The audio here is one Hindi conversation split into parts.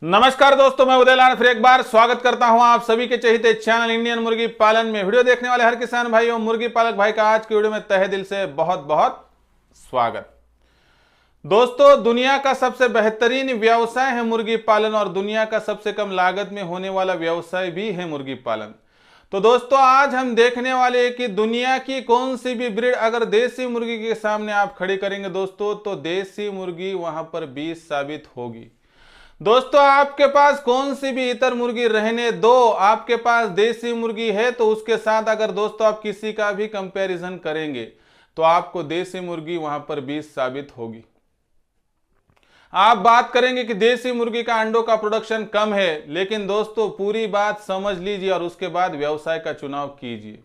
नमस्कार दोस्तों, मैं उदयलाल फिर एक बार स्वागत करता हूं आप सभी के चहेते चैनल इंडियन मुर्गी पालन में। वीडियो देखने वाले हर किसान भाइयों, मुर्गी पालक भाई का आज की वीडियो में तहे दिल से बहुत बहुत स्वागत। दोस्तों, दुनिया का सबसे बेहतरीन व्यवसाय है मुर्गी पालन और दुनिया का सबसे कम लागत में होने वाला व्यवसाय भी है मुर्गी पालन। तो दोस्तों, आज हम देखने वाले हैं कि दुनिया की कौन सी भी ब्रीड अगर देसी मुर्गी के सामने आप खड़ी करेंगे दोस्तों, तो देसी मुर्गी वहां पर बीज साबित होगी। दोस्तों, आपके पास कौन सी भी इतर मुर्गी रहने दो, आपके पास देसी मुर्गी है तो उसके साथ अगर दोस्तों आप किसी का भी कंपैरिजन करेंगे तो आपको देसी मुर्गी वहां पर बीज साबित होगी। आप बात करेंगे कि देसी मुर्गी का अंडों का प्रोडक्शन कम है, लेकिन दोस्तों पूरी बात समझ लीजिए और उसके बाद व्यवसाय का चुनाव कीजिए।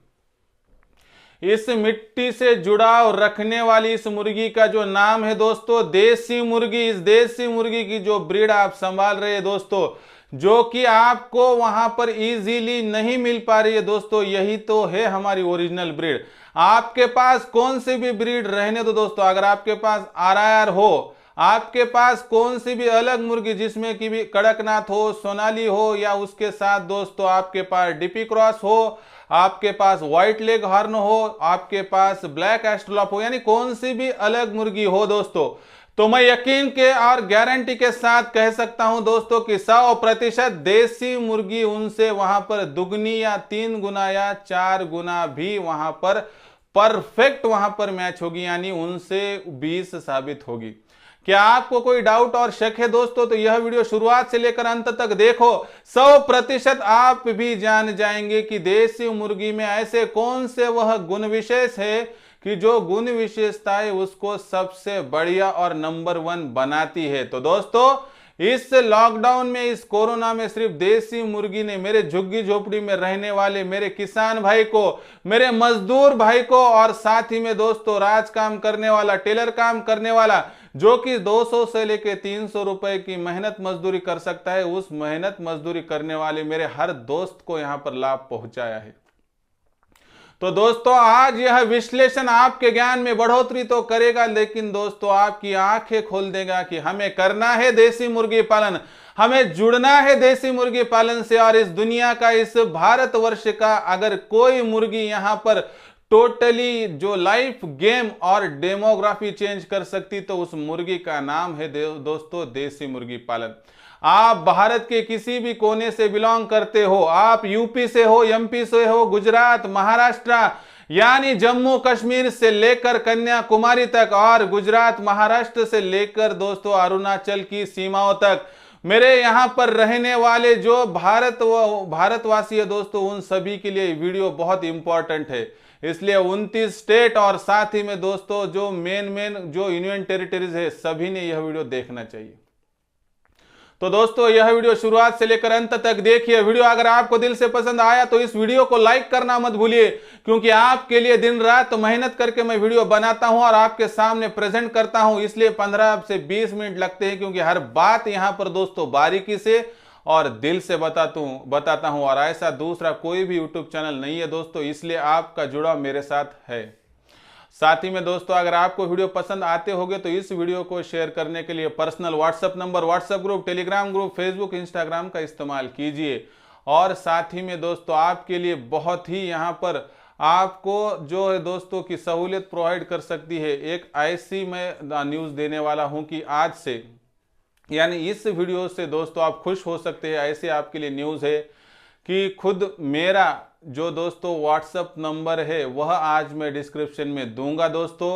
इस मिट्टी से जुड़ाव रखने वाली इस मुर्गी का जो नाम है दोस्तों देसी मुर्गी, इस देसी मुर्गी की जो ब्रीड आप संभाल रहे हैं दोस्तों, जो कि आपको वहां पर इजीली नहीं मिल पा रही है दोस्तों, यही तो है हमारी ओरिजिनल ब्रीड। आपके पास कौन सी भी ब्रीड रहने दो दोस्तों, अगर आपके पास आरआर हो, आपके पास कौन सी भी अलग मुर्गी जिसमें कि भी कड़कनाथ हो, सोनाली हो, या उसके साथ दोस्तों आपके पास डीपी क्रॉस हो, आपके पास व्हाइट लेग हॉर्न हो, आपके पास ब्लैक एस्ट्रोलॉप हो, यानी कौन सी भी अलग मुर्गी हो दोस्तों, तो मैं यकीन के और गारंटी के साथ कह सकता हूं दोस्तों कि 100% देसी मुर्गी उनसे वहां पर दुगनी या 3 गुना या 4 गुना भी वहां पर परफेक्ट वहां पर मैच होगी, यानी उनसे 20 साबित होगी। क्या आपको कोई डाउट और शक है दोस्तों, तो यह वीडियो शुरुआत से लेकर अंत तक देखो। 100% आप भी जान जाएंगे कि देसी मुर्गी में ऐसे कौन से वह गुण विशेष है कि जो गुण विशेषताएं उसको सबसे बढ़िया और नंबर 1 बनाती है। तो दोस्तों, इस लॉकडाउन में, इस कोरोना में सिर्फ देसी मुर्गी ने मेरे झुग्गी झोपड़ी में रहने वाले मेरे किसान भाई को, मेरे मजदूर भाई को, और साथ ही में दोस्तों राज काम करने वाला, टेलर काम करने वाला, जो कि 200 से लेके 300 रुपए की मेहनत मजदूरी कर सकता है, उस मेहनत मजदूरी करने वाले मेरे हर दोस्त को यहां पर लाभ पहुंचाया है। तो दोस्तों, आज यह विश्लेषण आपके ज्ञान में बढ़ोतरी तो करेगा, लेकिन दोस्तों आपकी आंखें खोल देगा कि हमें करना है देसी मुर्गी पालन, हमें जुड़ना है देसी मुर्गी पालन से। और इस दुनिया का, इस भारतवर्ष का अगर कोई मुर्गी यहां पर टोटली जो लाइफ गेम और डेमोग्राफी चेंज कर सकती, तो उस मुर्गी का नाम है दोस्तों देसी मुर्गी पालन। आप भारत के किसी भी कोने से बिलोंग करते हो, आप यूपी से हो, एमपी से हो, गुजरात, महाराष्ट्र, यानी जम्मू कश्मीर से लेकर कन्याकुमारी तक, और गुजरात महाराष्ट्र से लेकर दोस्तों अरुणाचल की सीमाओं तक, मेरे यहां पर रहने वाले जो भारतवासी है दोस्तों, उन सभी के लिए वीडियो बहुत इंपॉर्टेंट है। इसलिए 29 स्टेट और साथ ही में दोस्तों जो मेन जो यूनियन टेरिटरीज है, सभी ने यह वीडियो देखना चाहिए। तो दोस्तों, यह वीडियो शुरुआत से लेकर अंत तक देखिए। वीडियो अगर आपको दिल से पसंद आया तो इस वीडियो को लाइक करना मत भूलिए, क्योंकि आपके लिए दिन रात मेहनत करके मैं वीडियो बनाता हूं और आपके सामने प्रेजेंट करता हूं, इसलिए 15 से 20 मिनट लगते हैं, क्योंकि हर बात यहां पर दोस्तों बारीकी से और दिल से बताता हूं। और ऐसा दूसरा कोई भी यूट्यूब चैनल नहीं है दोस्तों, इसलिए आपका जुड़ाव मेरे साथ है। साथ ही में दोस्तों, अगर आपको वीडियो पसंद आते होंगे तो इस वीडियो को शेयर करने के लिए personal WhatsApp number, WhatsApp group, Telegram group, Facebook, Instagram का इस्तेमाल कीजिए। और साथ ही में दोस्तों आपके लिए बहुत ही यहाँ पर आपको जो है दोस्तों की सहूलियत प्रोवाइड कर सकती है, एक ऐसी मैं न्यूज़ देने वाला हूँ कि आज से, यानी इस वीडियो से दोस्तों आप खुश हो सकते हैं। ऐसे आपके लिए न्यूज़ है कि खुद मेरा जो दोस्तों व्हाट्सएप नंबर है वह आज मैं डिस्क्रिप्शन में दूंगा दोस्तों।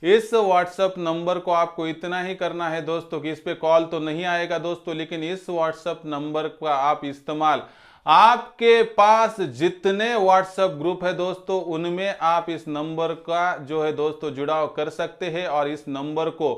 इस व्हाट्सएप नंबर को आपको इतना ही करना है दोस्तों कि इस पे कॉल तो नहीं आएगा दोस्तों, लेकिन इस व्हाट्सएप नंबर का आप इस्तेमाल, आपके पास जितने व्हाट्सएप ग्रुप है दोस्तों उनमें आप इस नंबर का जो है दोस्तों जुड़ाव कर सकते हैं और इस नंबर को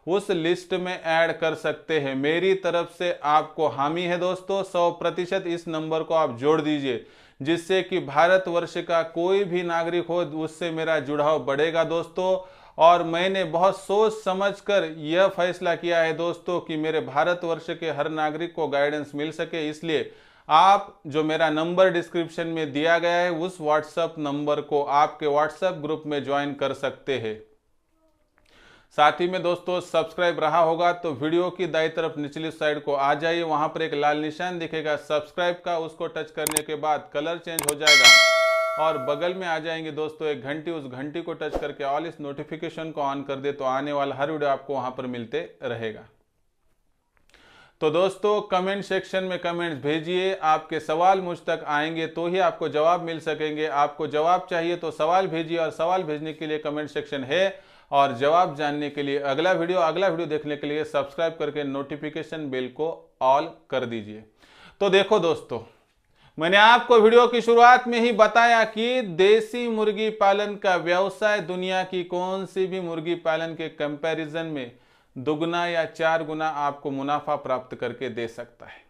उस लिस्ट में ऐड कर सकते हैं। मेरी तरफ से आपको हामी है दोस्तों, 100% इस नंबर को आप जोड़ दीजिए, जिससे कि भारतवर्ष का कोई भी नागरिक हो उससे मेरा जुड़ाव बढ़ेगा दोस्तों। और मैंने बहुत सोच समझकर यह फैसला किया है दोस्तों कि मेरे भारतवर्ष के हर नागरिक को गाइडेंस मिल सके, इसलिए आप जो मेरा नंबर डिस्क्रिप्शन में दिया गया है उस व्हाट्सएप नंबर को आपके व्हाट्सएप ग्रुप में ज्वाइन कर सकते हैं। साथ ही में दोस्तों सब्सक्राइब रहा होगा तो वीडियो की दाईं तरफ निचली साइड को आ जाइए, वहां पर एक लाल निशान दिखेगा सब्सक्राइब का, उसको टच करने के बाद कलर चेंज हो जाएगा और बगल में आ जाएंगे दोस्तों एक घंटी, उस घंटी को टच करके ऑल इस नोटिफिकेशन को ऑन कर दे तो आने वाला हर वीडियो आपको वहां पर मिलते रहेगा। तो दोस्तों कमेंट सेक्शन में कमेंट्स भेजिए, आपके सवाल मुझ तक आएंगे तो ही आपको जवाब मिल सकेंगे। आपको जवाब चाहिए तो सवाल भेजिए और सवाल भेजने के लिए कमेंट सेक्शन है, और जवाब जानने के लिए अगला वीडियो देखने के लिए सब्सक्राइब करके नोटिफिकेशन बेल को ऑल कर दीजिए। तो देखो दोस्तों, मैंने आपको वीडियो की शुरुआत में ही बताया कि देसी मुर्गी पालन का व्यवसाय दुनिया की कौन सी भी मुर्गी पालन के कंपैरिजन में दुगना या 4 गुना आपको मुनाफा प्राप्त करके दे सकता है।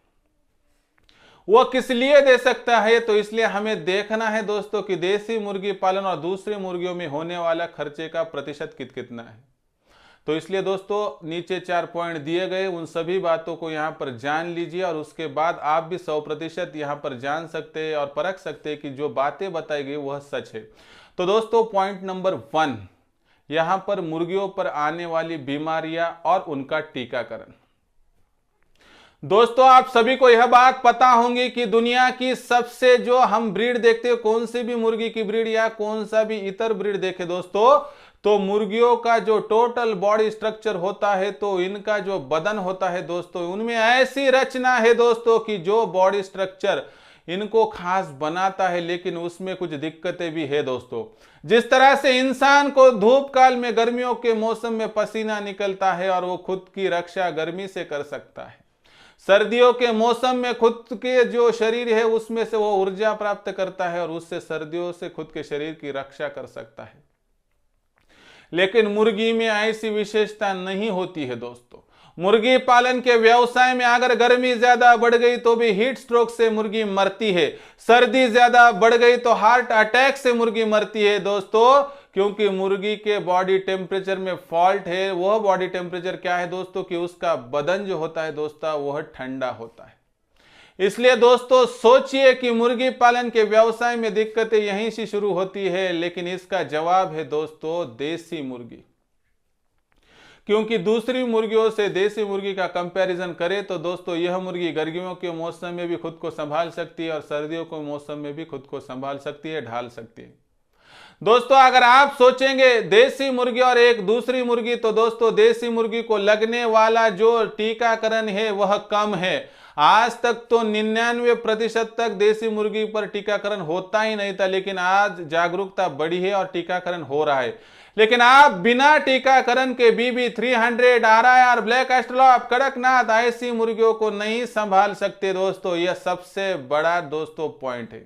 वो किस लिए दे सकता है? तो इसलिए हमें देखना है दोस्तों कि देसी मुर्गी पालन और दूसरी मुर्गियों में होने वाला खर्चे का प्रतिशत कितना है। तो इसलिए दोस्तों नीचे 4 पॉइंट दिए गए, उन सभी बातों को यहां पर जान लीजिए और उसके बाद आप भी 100% यहां पर जान सकते हैं और परख सकते हैं कि जो बातें बताई गई वह सच है। तो दोस्तों पॉइंट नंबर 1, यहां पर मुर्गियों पर आने वाली बीमारियां और उनका टीकाकरण। दोस्तों आप सभी को यह बात पता होगी कि दुनिया की सबसे जो हम ब्रीड देखते हैं, कौन सी भी मुर्गी की ब्रीड या कौन सा भी इतर ब्रीड देखे दोस्तों, तो मुर्गियों का जो टोटल बॉडी स्ट्रक्चर होता है, तो इनका जो बदन होता है दोस्तों, उनमें ऐसी रचना है दोस्तों कि जो बॉडी स्ट्रक्चर इनको खास बनाता है, लेकिन उसमें कुछ दिक्कतें भी है दोस्तों। जिस तरह से इंसान को धूप काल में गर्मियों के मौसम में पसीना निकलता है और वो खुद की रक्षा गर्मी से कर सकता है, सर्दियों के मौसम में खुद के जो शरीर है उसमें से वो ऊर्जा प्राप्त करता है और उससे सर्दियों से खुद के शरीर की रक्षा कर सकता है। लेकिन मुर्गी में ऐसी विशेषता नहीं होती है दोस्तों। मुर्गी पालन के व्यवसाय में अगर गर्मी ज्यादा बढ़ गई तो भी हीट स्ट्रोक से मुर्गी मरती है, सर्दी ज्यादा बढ़ गई तो हार्ट अटैक से मुर्गी मरती है दोस्तों, क्योंकि मुर्गी के बॉडी टेम्परेचर में फॉल्ट है। वह बॉडी टेम्परेचर क्या है दोस्तों कि उसका बदन जो होता है दोस्तों वह ठंडा होता है। इसलिए दोस्तों सोचिए कि मुर्गी पालन के व्यवसाय में दिक्कतें यहीं से शुरू होती है, लेकिन इसका जवाब है दोस्तों देसी मुर्गी। क्योंकि दूसरी मुर्गियों से देसी मुर्गी का कंपैरिजन करें तो दोस्तों यह मुर्गी गर्मियों के मौसम में भी खुद को संभाल सकती है और सर्दियों के मौसम में भी खुद को संभाल सकती है, ढाल सकती है। दोस्तों अगर आप सोचेंगे देसी मुर्गी और एक दूसरी मुर्गी, तो दोस्तों देसी मुर्गी को लगने वाला जो टीकाकरण है वह कम है। आज तक तो 99% तक देसी मुर्गी पर टीकाकरण होता ही नहीं था, लेकिन आज जागरूकता बढ़ी है और टीकाकरण हो रहा है। लेकिन आप बिना टीकाकरण के BB300, RIR, ब्लैक एस्ट्रोलॉप, कड़कनाथ ऐसी मुर्गियों को नहीं संभाल सकते दोस्तों। यह सबसे बड़ा दोस्तों पॉइंट है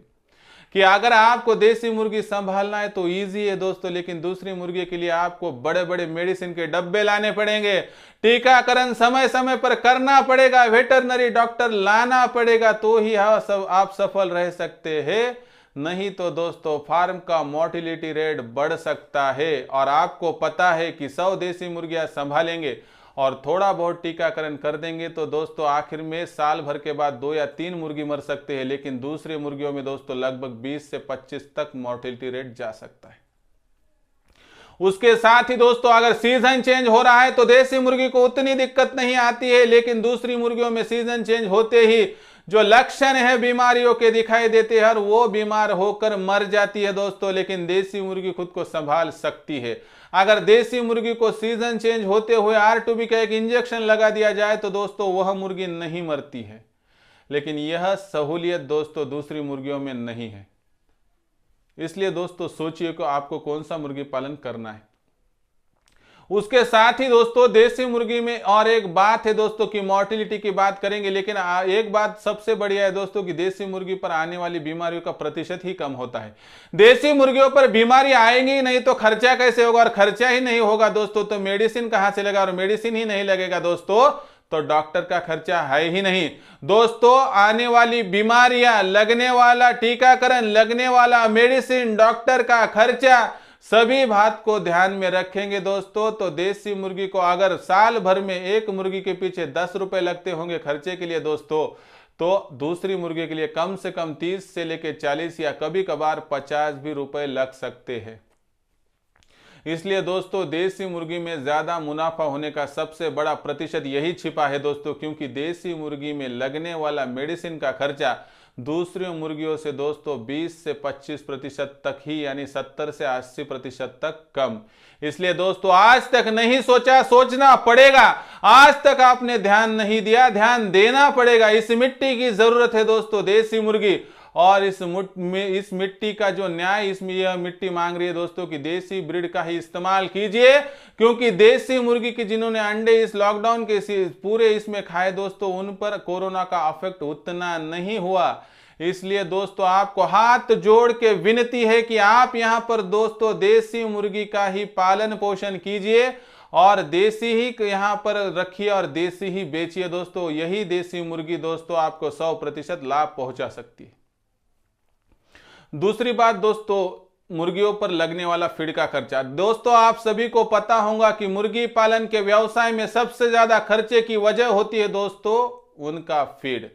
कि अगर आपको देसी मुर्गी संभालना है तो इजी है दोस्तों, लेकिन दूसरी मुर्गी के लिए आपको बड़े बड़े मेडिसिन के डब्बे लाने पड़ेंगे, टीकाकरण समय समय पर करना पड़ेगा, वेटरनरी डॉक्टर लाना पड़ेगा, तो ही आप सफल रह सकते हैं। नहीं तो दोस्तों फार्म का मोर्टिलिटी रेट बढ़ सकता है। और आपको पता है कि 100 देसी मुर्गियां संभालेंगे और थोड़ा बहुत टीकाकरण कर देंगे तो दोस्तों आखिर में साल भर के बाद 2 या 3 मुर्गी मर सकते हैं, लेकिन दूसरी मुर्गियों में दोस्तों लगभग 20 से 25 तक मोर्टिलिटी रेट जा सकता है। उसके साथ ही दोस्तों अगर सीजन चेंज हो रहा है तो देसी मुर्गी को उतनी दिक्कत नहीं आती है, लेकिन दूसरी मुर्गियों में सीजन चेंज होते ही जो लक्षण है बीमारियों के दिखाई देते हैं और वो बीमार होकर मर जाती है दोस्तों। लेकिन देसी मुर्गी खुद को संभाल सकती है। अगर देसी मुर्गी को सीजन चेंज होते हुए R2B का एक इंजेक्शन लगा दिया जाए तो दोस्तों वह मुर्गी नहीं मरती है, लेकिन यह सहूलियत दोस्तों दूसरी मुर्गियों में नहीं है। इसलिए दोस्तों सोचिए कि आपको कौन सा मुर्गी पालन करना है। उसके साथ ही दोस्तों देसी मुर्गी में और एक बात है दोस्तों कि मोर्टिलिटी की बात करेंगे, लेकिन एक बात सबसे बढ़िया है दोस्तों कि देसी मुर्गी पर आने वाली बीमारियों का प्रतिशत ही कम होता है। देसी मुर्गियों पर बीमारी आएंगी ही नहीं तो खर्चा कैसे होगा, और खर्चा ही नहीं होगा दोस्तों तो मेडिसिन कहां से लगा, और मेडिसिन ही नहीं लगेगा दोस्तों तो डॉक्टर का खर्चा है ही नहीं। दोस्तों आने वाली बीमारियां, लगने वाला टीकाकरण, लगने वाला मेडिसिन, डॉक्टर का खर्चा, सभी बात को ध्यान में रखेंगे दोस्तों तो देसी मुर्गी को अगर साल भर में एक मुर्गी के पीछे 10 रुपए लगते होंगे खर्चे के लिए दोस्तों, तो दूसरी मुर्गी के लिए कम से कम 30 से लेकर 40 या कभी कभार 50 भी रुपए लग सकते हैं। इसलिए दोस्तों देसी मुर्गी में ज्यादा मुनाफा होने का सबसे बड़ा प्रतिशत यही छिपा है दोस्तों, क्योंकि देसी मुर्गी में लगने वाला मेडिसिन का खर्चा दूसरी मुर्गियों से दोस्तों 20 से 25% तक ही, यानी 70 से 80% तक कम। इसलिए दोस्तों आज तक नहीं सोचा, सोचना पड़ेगा। आज तक आपने ध्यान नहीं दिया, ध्यान देना पड़ेगा। इस मिट्टी की जरूरत है दोस्तों देसी मुर्गी, और इस मिट्टी का जो न्याय इसमें यह मिट्टी मांग रही है दोस्तों कि देसी ब्रीड का ही इस्तेमाल कीजिए, क्योंकि देसी मुर्गी के जिन्होंने अंडे इस लॉकडाउन के पूरे इसमें खाए दोस्तों, उन पर कोरोना का इफेक्ट उतना नहीं हुआ। इसलिए दोस्तों आपको हाथ जोड़ के विनती है कि आप यहां पर दोस्तों देसी मुर्गी का ही पालन पोषण कीजिए और देसी ही यहां पर रखिए और देसी ही बेचिए दोस्तों। यही देसी मुर्गी दोस्तों आपको 100% लाभ पहुंचा सकती है। दूसरी बात दोस्तों, मुर्गियों पर लगने वाला फीड का खर्चा। दोस्तों आप सभी को पता होगा कि मुर्गी पालन के व्यवसाय में सबसे ज्यादा खर्चे की वजह होती है दोस्तों उनका फीड।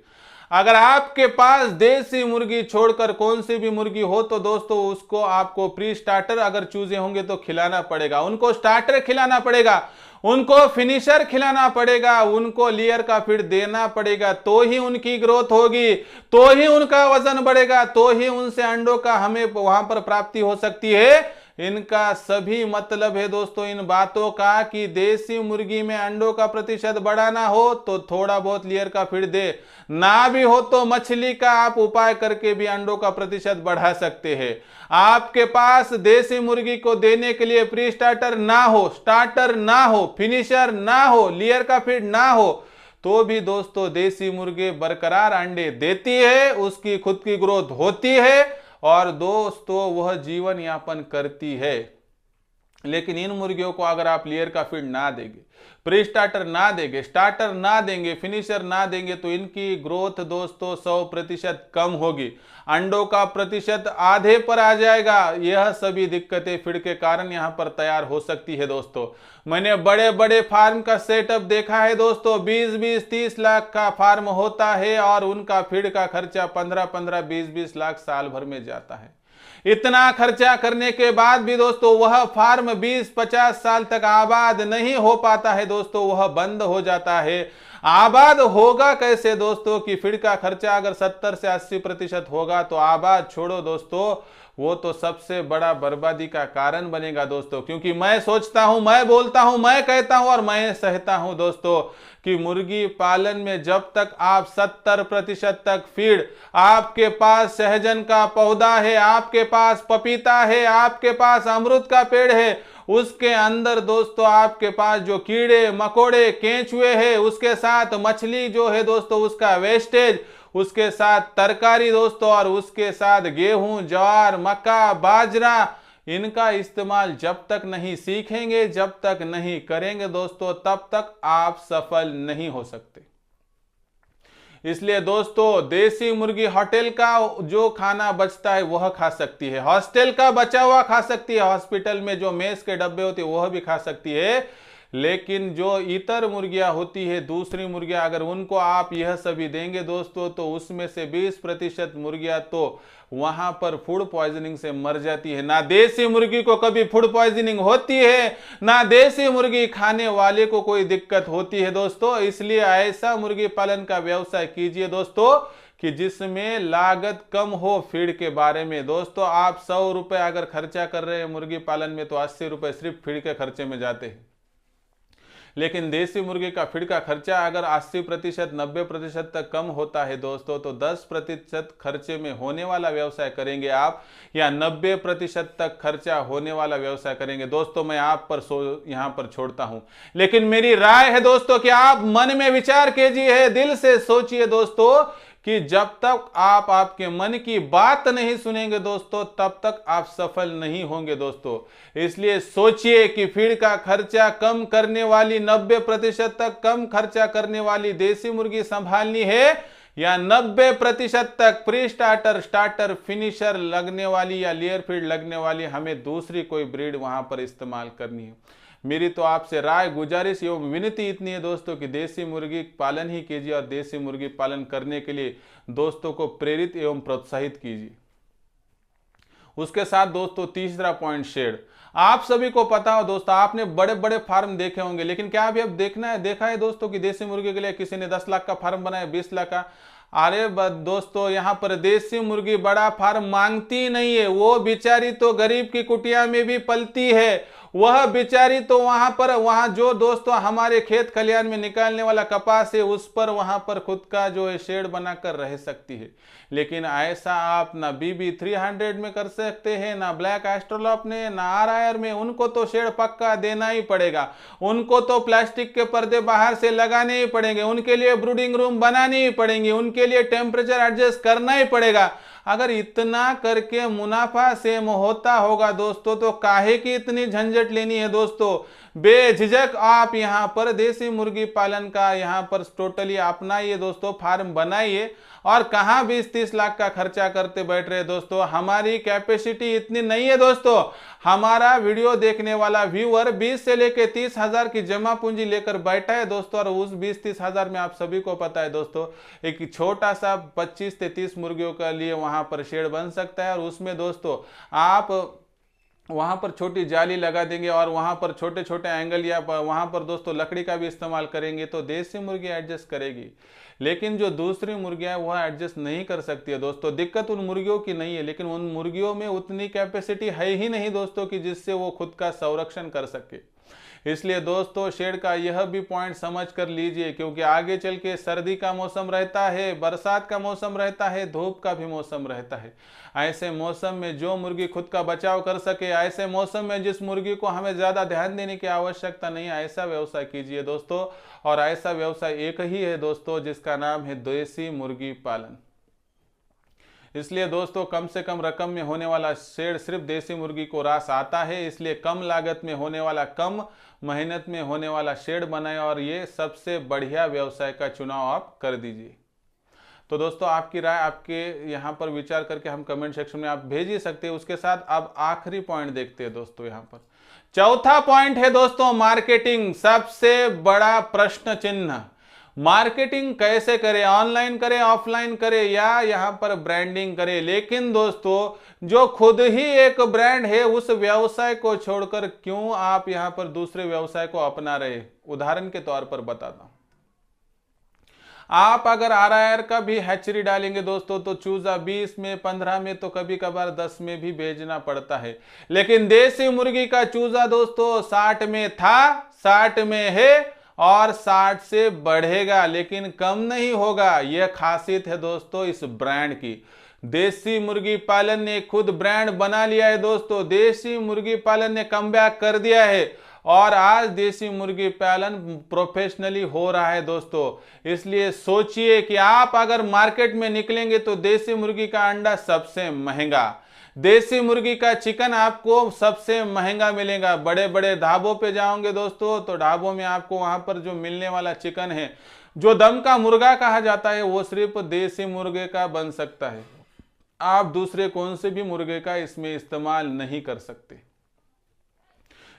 अगर आपके पास देसी मुर्गी छोड़कर कौन सी भी मुर्गी हो तो दोस्तों उसको आपको प्री स्टार्टर अगर चूजे होंगे तो खिलाना पड़ेगा, उनको स्टार्टर खिलाना पड़ेगा, उनको फिनिशर खिलाना पड़ेगा, उनको लेयर का फीड देना पड़ेगा, तो ही उनकी ग्रोथ होगी, तो ही उनका वजन बढ़ेगा, तो ही उनसे अंडों का हमें वहां पर प्राप्ति हो सकती है। इनका सभी मतलब है दोस्तों इन बातों का कि देसी मुर्गी में अंडों का प्रतिशत बढ़ाना हो तो थोड़ा बहुत लेयर का फीड दे, ना भी हो तो मछली का आप उपाय करके भी अंडों का प्रतिशत बढ़ा सकते हैं। आपके पास देसी मुर्गी को देने के लिए प्री स्टार्टर ना हो, स्टार्टर ना हो, फिनिशर ना हो, लेयर का फीड ना हो, तो भी दोस्तों देसी मुर्गी बरकरार अंडे देती है, उसकी खुद की ग्रोथ होती है और दोस्तों वह जीवन यापन करती है। लेकिन इन मुर्गियों को अगर आप लेयर का फीड ना देंगे, प्री स्टार्टर ना देंगे, स्टार्टर ना देंगे, फिनिशर ना देंगे तो इनकी ग्रोथ दोस्तों 100% कम होगी, अंडों का प्रतिशत आधे पर आ जाएगा। यह सभी दिक्कतें फीड के कारण यहां पर तैयार हो सकती है दोस्तों। मैंने बड़े बड़े फार्म का सेटअप देखा है दोस्तों, 20-20-30 लाख का फार्म होता है और उनका फीड का खर्चा 15-15, 20-20 लाख साल भर में जाता है। इतना खर्चा करने के बाद भी दोस्तों वह फार्म 20-50 साल तक आबाद नहीं हो पाता है दोस्तों, वह बंद हो जाता है। आबाद होगा कैसे दोस्तों कि फीड का खर्चा अगर 70 से 80% होगा तो आबाद छोड़ो दोस्तों, वो तो सबसे बड़ा बर्बादी का कारण बनेगा दोस्तों। क्योंकि मैं सोचता हूं, मैं बोलता हूं, मैं कहता हूं और मैं सहता हूं दोस्तों कि मुर्गी पालन में जब तक आप 70% तक फीड, आपके पास सहजन का पौधा है, आपके पास पपीता है, आपके पास अमरूद का पेड़ है, उसके अंदर दोस्तों आपके पास जो कीड़े मकोड़े केंचुए हैं, उसके साथ मछली जो है दोस्तों उसका वेस्टेज, उसके साथ तरकारी दोस्तों और उसके साथ गेहूं, ज्वार, मक्का, बाजरा, इनका इस्तेमाल जब तक नहीं सीखेंगे, जब तक नहीं करेंगे दोस्तों, तब तक आप सफल नहीं हो सकते। इसलिए दोस्तों देसी मुर्गी होटल का जो खाना बचता है वह खा सकती है, हॉस्टल का बचा हुआ खा सकती है, हॉस्पिटल में जो मेस के डब्बे होते हैं वह भी खा सकती है। लेकिन जो इतर मुर्गियां होती है, दूसरी मुर्गियां, अगर उनको आप यह सभी देंगे दोस्तों तो उसमें से 20% मुर्गियां तो वहां पर फूड पॉइजनिंग से मर जाती है। ना देसी मुर्गी को कभी फूड पॉइजनिंग होती है, ना देसी मुर्गी खाने वाले को कोई दिक्कत होती है दोस्तों। इसलिए ऐसा मुर्गी पालन का व्यवसाय कीजिए दोस्तों कि जिसमें लागत कम हो। फीड के बारे में दोस्तों आप 100 रुपए अगर खर्चा कर रहे हैं मुर्गी पालन में तो 80 रुपए सिर्फ फीड के खर्चे में जाते हैं। लेकिन देसी मुर्गी का फीड का खर्चा अगर 80%, 90% तक कम होता है दोस्तों तो 10% खर्चे में होने वाला व्यवसाय करेंगे आप, या 90% तक खर्चा होने वाला व्यवसाय करेंगे दोस्तों, मैं आप पर यहां पर छोड़ता हूं। लेकिन मेरी राय है दोस्तों कि आप मन में विचार कीजिए, दिल से सोचिए दोस्तों कि जब तक आप आपके मन की बात नहीं सुनेंगे दोस्तों तब तक आप सफल नहीं होंगे दोस्तों। इसलिए सोचिए कि फीड का खर्चा कम करने वाली, 90% तक कम खर्चा करने वाली देसी मुर्गी संभालनी है, या 90% तक प्री स्टार्टर, स्टार्टर, फिनिशर लगने वाली या लेयर फीड लगने वाली हमें दूसरी कोई ब्रीड वहां पर इस्तेमाल करनी है। मेरी तो आपसे राय, गुजारिश एवं विनती इतनी है दोस्तों कि देसी मुर्गी पालन ही कीजिए और देसी मुर्गी पालन करने के लिए दोस्तों को प्रेरित एवं प्रोत्साहित कीजिए। उसके साथ दोस्तों तीसरा पॉइंट शेड। आप सभी को पता हो दोस्तों, आपने बड़े बड़े फार्म देखे होंगे, लेकिन क्या अभी अब देखा है दोस्तों कि देसी मुर्गी के लिए किसी ने 10 लाख का फार्म बनाया, 20 लाख का? अरे दोस्तों, यहाँ पर देसी मुर्गी बड़ा फार्म मांगती नहीं है, वो बेचारी तो गरीब की कुटिया में भी पलती है। वह बेचारी तो वहां जो दोस्तों हमारे खेत खलियान में निकालने वाला कपास है उस पर वहां पर खुद का जो है शेड बनाकर रह सकती है। लेकिन ऐसा आप ना BB 300 में कर सकते हैं, ना ब्लैक एस्ट्रोलॉप ने, ना RIR में। उनको तो शेड पक्का देना ही पड़ेगा, उनको तो प्लास्टिक के पर्दे बाहर से लगाने ही पड़ेंगे, उनके लिए ब्रूडिंग रूम बनानी ही पड़ेंगे, उनके लिए टेम्परेचर एडजस्ट करना ही पड़ेगा। अगर इतना करके मुनाफा सेम होता होगा दोस्तों, तो काहे की इतनी झंझट लेनी है दोस्तों? बेझिझक आप यहाँ पर देसी मुर्गी पालन का यहाँ पर टोटली अपनाइए दोस्तों, फार्म बनाइए। और कहाँ 20-30 लाख का खर्चा करते बैठ रहे दोस्तों? हमारी कैपेसिटी इतनी नहीं है दोस्तों। हमारा वीडियो देखने वाला व्यूअर 20 से लेकर 30 हजार की जमा पूंजी लेकर बैठा है दोस्तों, और उस 20-30 हजार में आप सभी को पता है दोस्तों, एक छोटा सा 25 से 30 मुर्गियों के लिए वहां पर शेड बन सकता है। और उसमें दोस्तों आप वहां पर छोटी जाली लगा देंगे और वहां पर छोटे छोटे एंगल या वहां पर दोस्तों लकड़ी का भी इस्तेमाल करेंगे तो देसी मुर्गी एडजस्ट करेगी। लेकिन जो दूसरी मुर्गियां वह एडजस्ट नहीं कर सकती है दोस्तों। दिक्कत उन मुर्गियों की नहीं है, लेकिन उन मुर्गियों में उतनी कैपेसिटी है ही नहीं दोस्तों कि जिससे वो खुद का संरक्षण कर सके। इसलिए दोस्तों शेड का यह भी पॉइंट समझ कर लीजिए, क्योंकि आगे चल के सर्दी का मौसम रहता है, बरसात का मौसम रहता है, धूप का भी मौसम रहता है। ऐसे मौसम में जो मुर्गी खुद का बचाव कर सके, ऐसे मौसम में जिस मुर्गी को हमें ज्यादा ध्यान देने की आवश्यकता नहीं है, ऐसा व्यवसाय कीजिए दोस्तों। और ऐसा व्यवसाय एक ही है दोस्तों, जिसका नाम है देसी मुर्गी पालन। इसलिए दोस्तों कम से कम रकम में होने वाला शेड सिर्फ देसी मुर्गी को रास आता है। इसलिए कम लागत में होने वाला, कम मेहनत में होने वाला शेड बनाएं और ये सबसे बढ़िया व्यवसाय का चुनाव आप कर दीजिए। तो दोस्तों आपकी राय, आपके यहाँ पर विचार करके हम कमेंट सेक्शन में आप भेज ही सकते हैं। उसके साथ अब आखिरी पॉइंट देखते हैं दोस्तों। यहाँ पर चौथा पॉइंट है दोस्तों मार्केटिंग, सबसे बड़ा प्रश्न चिन्ह। मार्केटिंग कैसे करें, ऑनलाइन करें, ऑफलाइन करें, या यहाँ पर ब्रांडिंग करें? लेकिन दोस्तों जो खुद ही एक ब्रांड है, उस व्यवसाय को छोड़कर क्यों आप यहाँ पर दूसरे व्यवसाय को अपना रहे? उदाहरण के तौर पर बताता हूं, आप अगर RIR का भी हैचरी डालेंगे दोस्तों तो चूजा 20 में, 15 में, तो कभी कभार 10 में भी भेजना पड़ता है। लेकिन देसी मुर्गी का चूजा दोस्तों 60 में था, 60 में है और 60 से बढ़ेगा, लेकिन कम नहीं होगा। यह खासियत है दोस्तों इस ब्रांड की। देसी मुर्गी पालन ने खुद ब्रांड बना लिया है दोस्तों। देसी मुर्गी पालन ने कमबैक कर दिया है और आज देसी मुर्गी पालन प्रोफेशनली हो रहा है दोस्तों। इसलिए सोचिए कि आप अगर मार्केट में निकलेंगे तो देसी मुर्गी का अंडा सबसे महंगा, देसी मुर्गी का चिकन आपको सबसे महंगा मिलेगा। बड़े बड़े ढाबों पे जाओगे दोस्तों तो ढाबों में आपको वहां पर जो मिलने वाला चिकन है, जो दम का मुर्गा कहा जाता है, वो सिर्फ देसी मुर्गे का बन सकता है। आप दूसरे कौन से भी मुर्गे का इसमें इस्तेमाल नहीं कर सकते।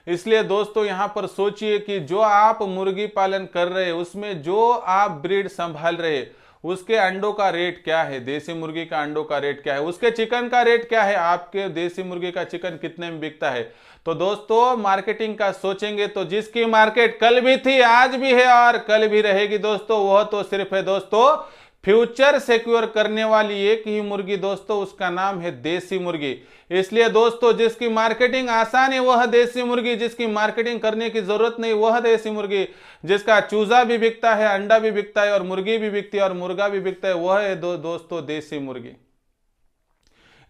इसलिए दोस्तों यहां पर सोचिए कि जो आप मुर्गी पालन कर रहे हैं, उसमें जो आप ब्रीड संभाल रहे हैं, उसके अंडों का रेट क्या है, देसी मुर्गी का अंडों का रेट क्या है, उसके चिकन का रेट क्या है, आपके देसी मुर्गी का चिकन कितने में बिकता है। तो दोस्तों मार्केटिंग का सोचेंगे तो जिसकी मार्केट कल भी थी, आज भी है और कल भी रहेगी दोस्तों, वह तो सिर्फ है दोस्तों फ्यूचर सिक्योर करने वाली एक ही मुर्गी दोस्तों, उसका नाम है देसी मुर्गी। इसलिए दोस्तों जिसकी मार्केटिंग आसान है वह देसी मुर्गी, जिसकी मार्केटिंग करने की जरूरत नहीं वह देसी मुर्गी, जिसका चूजा भी बिकता है, अंडा भी बिकता है और मुर्गी भी बिकती है और मुर्गा भी बिकता है, वह है दोस्तों देसी मुर्गी।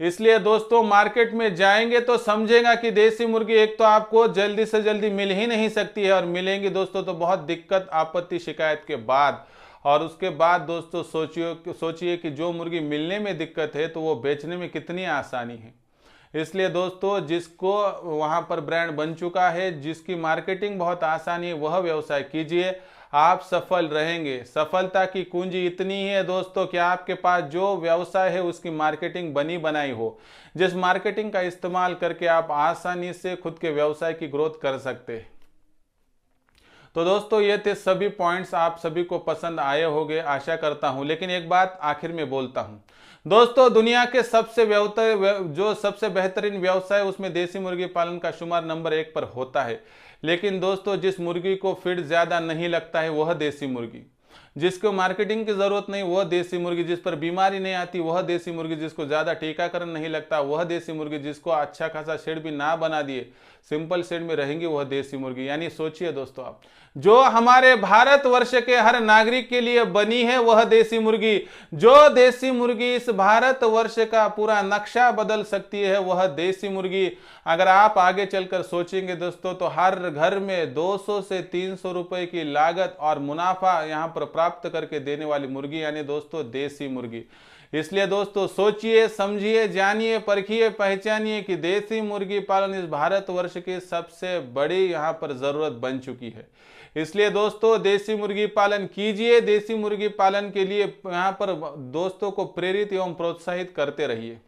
इसलिए दोस्तों मार्केट में जाएंगे तो समझेगा कि देसी मुर्गी एक तो आपको जल्दी से जल्दी मिल ही नहीं सकती है, और मिलेंगी दोस्तों तो बहुत दिक्कत, आपत्ति, शिकायत के बाद। और उसके बाद दोस्तों सोचिए कि जो मुर्गी मिलने में दिक्कत है तो वो बेचने में कितनी आसानी है। इसलिए दोस्तों जिसको वहां पर ब्रांड बन चुका है, जिसकी मार्केटिंग बहुत आसानी है, वह व्यवसाय कीजिए, आप सफल रहेंगे। सफलता की कुंजी इतनी है दोस्तों कि आपके पास जो व्यवसाय है उसकी मार्केटिंग बनी बनाई हो, जिस मार्केटिंग का इस्तेमाल करके आप आसानी से खुद के व्यवसाय की ग्रोथ कर सकते हैं। तो दोस्तों ये थे सभी पॉइंट्स, आप सभी को पसंद आए होंगे आशा करता हूं। लेकिन एक बात आखिर में बोलता हूं दोस्तों, दुनिया के सबसे बेहतरीन व्यवसाय उसमें देसी मुर्गी पालन का शुमार नंबर 1 पर होता है। लेकिन दोस्तों जिस मुर्गी को फीड ज्यादा नहीं लगता है वह देसी मुर्गी, जिसको मार्केटिंग की जरूरत नहीं वह देसी मुर्गी, जिस पर बीमारी नहीं आती वह देसी मुर्गी, जिसको ज्यादा टीकाकरण नहीं लगता वह देसी मुर्गी, जिसको अच्छा खासा शेड भी ना बना दिए सिंपल शेड में रहेंगी वह देसी मुर्गी। यानी सोचिए दोस्तों आप, जो हमारे भारतवर्ष के हर नागरिक के लिए बनी है वह देसी मुर्गी, जो देसी मुर्गी इस भारतवर्ष का पूरा नक्शा बदल सकती है वह देसी मुर्गी। अगर आप आगे चलकर सोचेंगे दोस्तों तो हर घर में 200 से 300 रुपए की लागत और मुनाफा यहां पर प्राप्त करके देने वाली मुर्गी यानी दोस्तों देसी मुर्गी। इसलिए दोस्तों सोचिए, समझिए, जानिए, परखिए, पहचानिए कि देसी मुर्गी पालन इस भारतवर्ष की सबसे बड़ी यहां पर जरूरत बन चुकी है। इसलिए दोस्तों देसी मुर्गी पालन कीजिए, देसी मुर्गी पालन के लिए यहां पर दोस्तों को प्रेरित एवं प्रोत्साहित करते रहिए।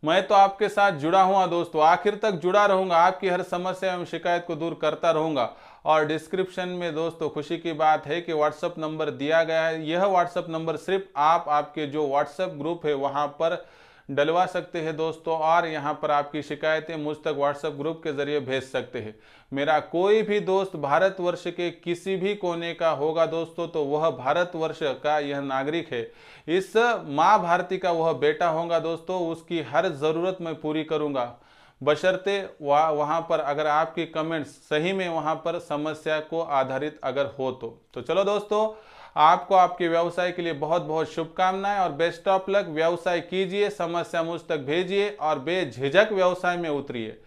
मैं तो आपके साथ जुड़ा हुआ दोस्तों, आखिर तक जुड़ा रहूंगा, आपकी हर समस्या एवं शिकायत को दूर करता रहूंगा। और डिस्क्रिप्शन में दोस्तों खुशी की बात है कि व्हाट्सएप नंबर दिया गया है। यह व्हाट्सएप नंबर सिर्फ आपके जो व्हाट्सएप ग्रुप है वहां पर डलवा सकते हैं दोस्तों, और यहां पर आपकी शिकायतें मुझ तक व्हाट्सएप ग्रुप के जरिए भेज सकते हैं। मेरा कोई भी दोस्त भारतवर्ष के किसी भी कोने का होगा दोस्तों तो वह भारतवर्ष का यह नागरिक है, इस माँ भारती का वह बेटा होगा दोस्तों, उसकी हर जरूरत मैं पूरी करूंगा, बशर्ते वहां पर अगर आपकी कमेंट्स सही में वहां पर समस्या को आधारित अगर हो तो चलो दोस्तों, आपको आपके व्यवसाय के लिए बहुत बहुत शुभकामनाएं और बेस्ट ऑफ लक। व्यवसाय कीजिए, समस्या मुझ तक भेजिए और बेझिझक व्यवसाय में उतरिए।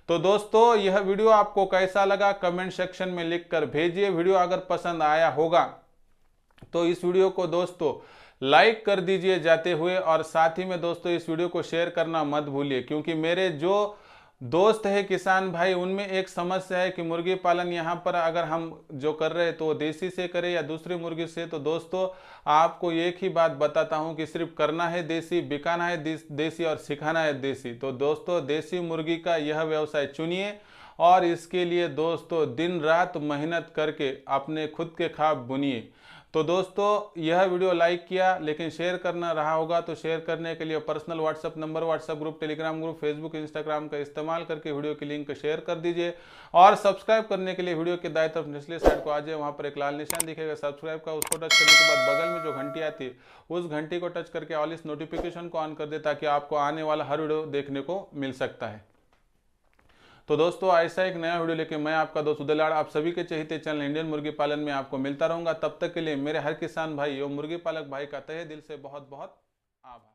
तो दोस्तों यह वीडियो आपको कैसा लगा कमेंट सेक्शन में लिखकर भेजिए। वीडियो अगर पसंद आया होगा तो इस वीडियो को दोस्तों लाइक कर दीजिए जाते हुए, और साथ ही में दोस्तों इस वीडियो को शेयर करना मत भूलिए, क्योंकि मेरे जो दोस्त है किसान भाई उनमें एक समस्या है कि मुर्गी पालन यहाँ पर अगर हम जो कर रहे हैं तो देसी से करें या दूसरी मुर्गी से। तो दोस्तों आपको एक ही बात बताता हूँ कि सिर्फ करना है देसी, बिकाना है देसी और सिखाना है देसी। तो दोस्तों देसी मुर्गी का यह व्यवसाय चुनिए और इसके लिए दोस्तों दिन रात मेहनत करके अपने खुद के ख्वाब बुनिए। तो दोस्तों यह वीडियो लाइक किया लेकिन शेयर करना रहा होगा तो शेयर करने के लिए personal WhatsApp number, WhatsApp group, Telegram group, Facebook, Instagram का इस्तेमाल करके वीडियो की लिंक शेयर कर दीजिए। और सब्सक्राइब करने के लिए वीडियो के दाएं तरफ निचले साइड को आ जाए, वहां पर एक लाल निशान दिखेगा सब्सक्राइब का, उसको टच करने के बाद बगल में जो घंटी आती है उस घंटी को टच करके ऑल इस नोटिफिकेशन को ऑन कर दे ताकि आपको आने वाला हर वीडियो देखने को मिल सकता है। तो दोस्तों ऐसा एक नया वीडियो लेके मैं आपका दोस्त उदय लाड़ आप सभी के चहेते चैनल इंडियन मुर्गी पालन में आपको मिलता रहूंगा। तब तक के लिए मेरे हर किसान भाई एवं मुर्गी पालक भाई का तहे दिल से बहुत बहुत आभार।